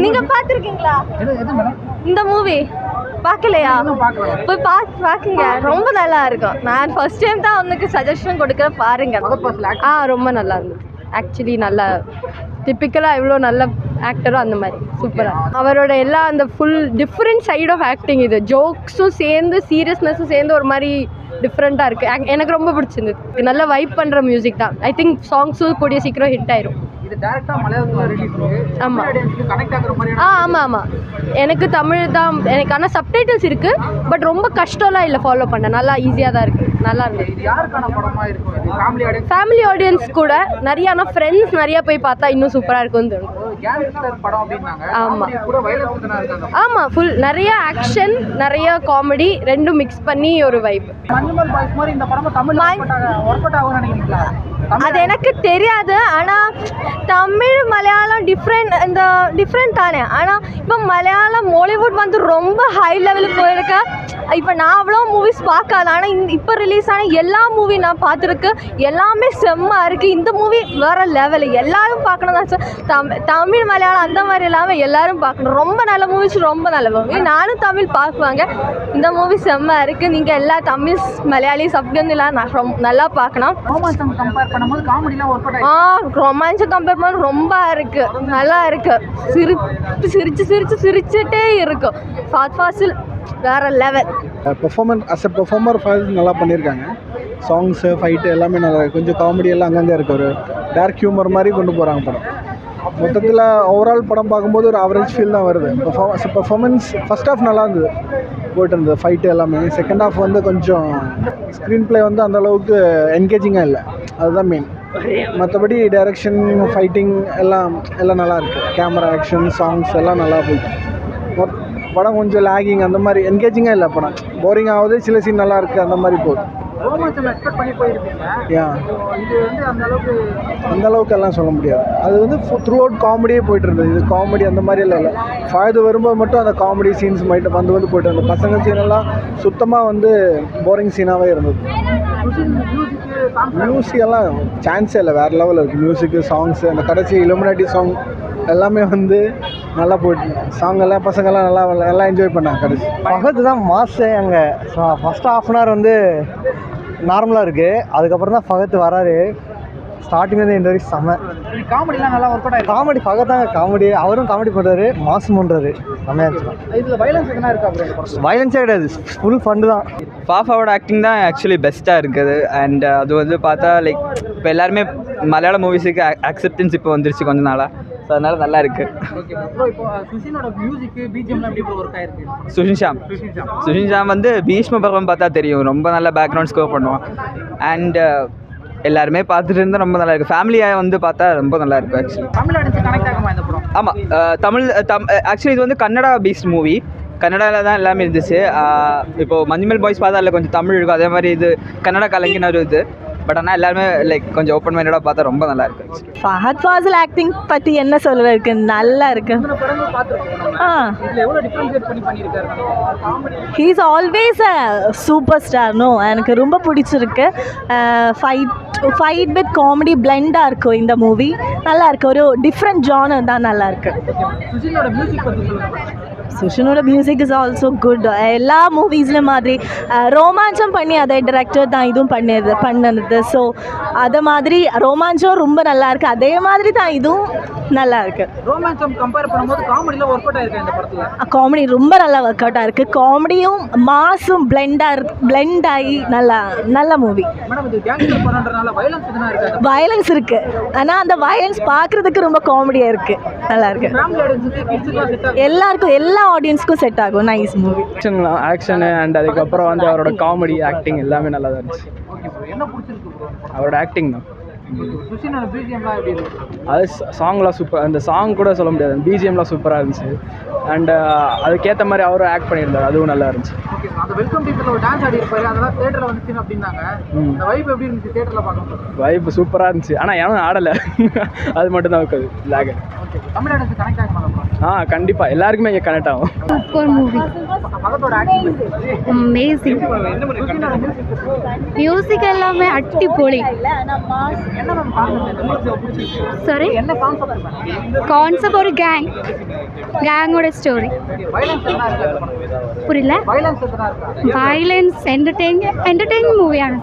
நீங்க பாத்திருக்கீங்களா இந்த மூவி? பார்க்கலையா? போய் பார்க்குங்க, ரொம்ப நல்லா இருக்கும். நான் ஃபர்ஸ்ட் டைம் தான் அவனுக்கு சஜஷன் கொடுக்க பாருங்க. ரொம்ப நல்லா இருந்தது ஆக்சுவலி. நல்லா டிப்பிக்கலாக எவ்வளோ நல்ல ஆக்டரோ அந்த மாதிரி சூப்பராக அவரோட எல்லா அந்த full different side of acting. இது ஜோக்ஸும் சேர்ந்து சீரியஸ்னஸும் சேர்ந்து ஒரு மாதிரி டிஃப்ரெண்ட்டாக இருக்குது. எனக்கு ரொம்ப பிடிச்சிருந்தது. நல்லா வைப் பண்ணுற மியூசிக் தான். ஐ திங்க் சாங்ஸும் கூடிய சீக்கிரம் ஹிட் ஆயிரும். ஆமாம். எனக்கு தமிழ் தான் எனக்கு. ஆனால் சப்டைட்டில்ஸ் இருக்குது, பட் ரொம்ப கஷ்டம்லாம் இல்லை ஃபாலோ பண்ண. நல்லா ஈஸியாக தான் இருக்குது. நல்லா இருந்தது. ஃபேமிலி ஆடியன்ஸ் கூட நிறைய. ஆனால் ஃப்ரெண்ட்ஸ் நிறையா போய் பார்த்தா இன்னும் சூப்பராக இருக்கும்னு தோணும். ஆமாம் ஃபுல் நிறைய ஆக்ஷன், நிறைய காமெடி, ரெண்டும் மிக்ஸ் பண்ணி ஒரு வைப். அது எனக்கு தெரியாது. ஆனால் தமிழ் மலையாளம் டிஃப்ரெண்ட் தானே. ஆனால் இப்போ மலையாளம் பாலிவுட் வந்து ரொம்ப ஹை லெவலுக்கு போயிருக்க. இப்போ நான் அவ்வளோ மூவிஸ் பார்க்காத, ஆனால் இப்போ ரிலீஸ் ஆன எல்லா மூவி நான் பார்த்துருக்கு. எல்லாமே செம்மா இருக்குது. இந்த மூவி வேறு லெவலு. எல்லோரும் பார்க்கணும் தான் சார். தமிழ் மலையாளம் அந்த மாதிரி இல்லாமல் எல்லோரும் பார்க்கணும். ரொம்ப நல்ல மூவிஸ், ரொம்ப நல்ல மூவி. நானும் தமிழ் பார்க்குவாங்க. இந்த மூவி செம்மா இருக்குது. நீங்கள் எல்லா தமிழ் மலையாளிஸ் அப்படின்னு நல்லா பார்க்கணும். ரொமான்ஸை கம்பேர் பண்ண ரொம்ப இருக்குது, நல்லா இருக்குது. சிரிச்சுட்டே இருக்கும். ஃபாசில் வேறு லெவல். பெர்ஃபார்மர் நல்லா பண்ணியிருக்காங்க. சாங்ஸு, ஃபைட்டு எல்லாமே நல்லா இருக்குது. கொஞ்சம் காமெடி எல்லாம் அங்கங்கே இருக்குது. ஒரு டார்க் ஹியூமர் மாதிரி கொண்டு போகிறாங்க படம். மொத்தத்தில் ஓவரால் படம் பார்க்கும்போது ஒரு ஆவரேஜ் ஃபீல் தான் வருது. பெர்ஃபார்மன்ஸ் ஃபஸ்ட் ஹாஃப் நல்லா இருந்தது, போய்ட்டு இருந்தது ஃபைட்டு எல்லாமே. செகண்ட் ஹாஃப் வந்து கொஞ்சம் ஸ்க்ரீன் ப்ளே வந்து அந்தளவுக்கு என்கேஜிங்காக இல்லை, அதுதான் மெயின். மற்றபடி டைரக்ஷன், ஃபைட்டிங் எல்லாம் நல்லா இருக்குது. கேமரா, ஆக்ஷன், சாங்ஸ் எல்லாம் நல்லா போயிட்டு. படம் கொஞ்சம் லேகிங், அந்த மாதிரி என்கேஜிங்காக இல்லை. படம் போரிங் ஆகுது. சில சீன் நல்லா இருக்குது, அந்த மாதிரி போகுது. அந்த அளவுக்கு எல்லாம் சொல்ல முடியாது. அது வந்து த்ரூ அவுட் காமெடியே போயிட்டு இருந்தது. இது காமெடி அந்த மாதிரி எல்லாம் இல்லை. ஃபாய்து வரும்போது மட்டும் அந்த காமெடி சீன்ஸ் மட்டும் வந்து போயிட்டு இருந்தது. பசங்க சீனெல்லாம் சுத்தமாக வந்து போரிங் சீனாகவே இருந்தது. மியூசிக் எல்லாம் சான்ஸே இல்லை, வேறு லெவலில் இருக்குது. மியூசிக்கு, சாங்ஸு, அந்த கடைசி இலுமினாட்டி சாங் எல்லாமே வந்து நல்லா போயிட்டு. சாங் எல்லாம் பசங்கள்லாம் நல்லா என்ஜாய் பண்ணாங்க. கடைசி பகத்து தான் மாசு. அங்கே ஃபஸ்ட் ஹாஃப் அன் ஹவர் வந்து நார்மலாக இருக்குது. அதுக்கப்புறம் தான் ஃபகத்து வராரு. ஸ்டார்டிங்லேருந்து இந்த வரைக்கும் செம்ம காமெடிலாம் நல்லா ஒர்க் அவுட் ஆகிருக்கு. காமெடி ஃபகத்தாங்க காமெடி. அவரும் காமெடி பண்ணுறாரு, மாசு பண்ணுறாரு. செம்மையாக இருந்துச்சு. இதில் வயலன்ஸ் எதுனா இருக்கா? வயலன்ஸே கிடையாது, ஃபுல் ஃபண்டு தான். ஃபாஃபாவோட ஆக்டிங் தான் ஆக்சுவலி பெஸ்ட்டாக இருக்குது. அண்ட் அது வந்து பார்த்தா லைக் இப்போ எல்லாருமே மலையாள மூவிஸுக்கு அக்செப்டன்ஸ் இப்போ வந்துருச்சு கொஞ்ச நாளாக. ஸோ அதனால் நல்லா இருக்குது. சுஷின் ஷாம் வந்து பீஷ்ம பருவம் பார்த்தா தெரியும், ரொம்ப நல்ல பேக்ரவுண்ட் ஸ்கோர் பண்ணுவான். அண்ட் எல்லாருமே பார்த்துட்டு இருந்தால் ரொம்ப நல்லா இருக்குது. ஃபேமிலியாக வந்து பார்த்தா ரொம்ப நல்லா இருக்கும் ஆக்சுவலி. ஆமாம், ஆக்சுவலி இது வந்து கன்னடா பேஸ்ட் மூவி. கன்னடாவில் தான் எல்லாமே இருந்துச்சு. இப்போது மஞ்சுமல் பாய்ஸ் பார்த்தா இல்லை கொஞ்சம் தமிழ் இருக்கும். அதே மாதிரி இது கன்னடா கலைஞர் இது. பட் ஆனால் எல்லாருமே லைக் கொஞ்சம் ஓப்பன் மைண்டடாக பார்த்தா ரொம்ப நல்லா இருக்கு. ஃபஹத் ஃபாசில் ஆக்டிங் பற்றி என்ன சொல்ல இருக்கு? நல்லா இருக்கு. He is always a super star. No, எனக்கு ரொம்ப பிடிச்சிருக்கு. ஃபைட் வித் காமெடி பிளெண்டாக இருக்கும் இந்த மூவி. நல்லா இருக்கு. ஒரு டிஃப்ரெண்ட் ஜானர் தான், நல்லா இருக்கு. சுஷனோட மியூசிக் இஸ் ஆல்சோ குட். எல்லா மூவிஸ்லையும் மாதிரி ரோமாஞ்சம் பண்ணி அதே டிரெக்டர் தான் இதுவும் பண்ணது. ஸோ அதை மாதிரி ரோமாஞ்சம் ரொம்ப நல்லா இருக்குது. அதே மாதிரி தான் இதுவும் நல்லா இருக்குது. ரோமாஞ்சம் கம்பேர் பண்ணும்போது காமெடியில் ஒர்க் அவுட் ஆயிருக்கு இந்த படத்தில். காமெடி ரொம்ப நல்லா ஒர்க் அவுட் ஆயிருக்கு. காமெடியும் மாஸும் பிளெண்ட் ஆகி நல்ல மூவி. வயலன்ஸ் இருக்குது, ஆனால் அந்த வயலன்ஸ் பார்க்குறதுக்கு ரொம்ப காமெடியாக இருக்குது. நல்லா இருக்கு. எல்லாருக்கும், எல்லா ஆடியன்ஸ்க்கும் செட் ஆகும். Nice movie. ஆக்ஷனு அண்ட் அதுக்கப்புறம் வந்து அவரோட காமெடி ஆக்டிங் எல்லாமே நல்லா தான் இருந்துச்சு. அவரோட ஆக்டிங் தான். அது சாங்லாம் சூப்பர். அந்த சாங் கூட சொல்ல முடியாது, பிஜிஎம்லாம் சூப்பராக இருந்துச்சு. அண்ட் அதுக்கேற்ற மாதிரி அவரும் ஆக்ட் பண்ணியிருந்தார், அதுவும் நல்லா இருந்துச்சு. வைப் சூப்பராக இருந்துச்சு. ஆனால் யாரும் ஆடலை, அது மட்டும் தான் இருக்குது லேக். கண்டிப்பாக எல்லாருக்குமே இங்கே கனெக்ட் ஆகும். பகத்தோட ஆக்டிங் அமேசிங் மியூசிக் எல்லாமே அடிப்பொலி. என்ன மேம் கான்செப்ட் இந்த படத்துல பிடிச்சிருக்கு? சாரி, என்ன கான்செப்ட்? கான்செப்ட் ஒரு கேங்கோட ஸ்டோரி. வயலன்ஸ் என்ன இருக்கு? புரியல. வயலன்ஸ் எத்தனை இருக்கா? Violence entertain மூவியான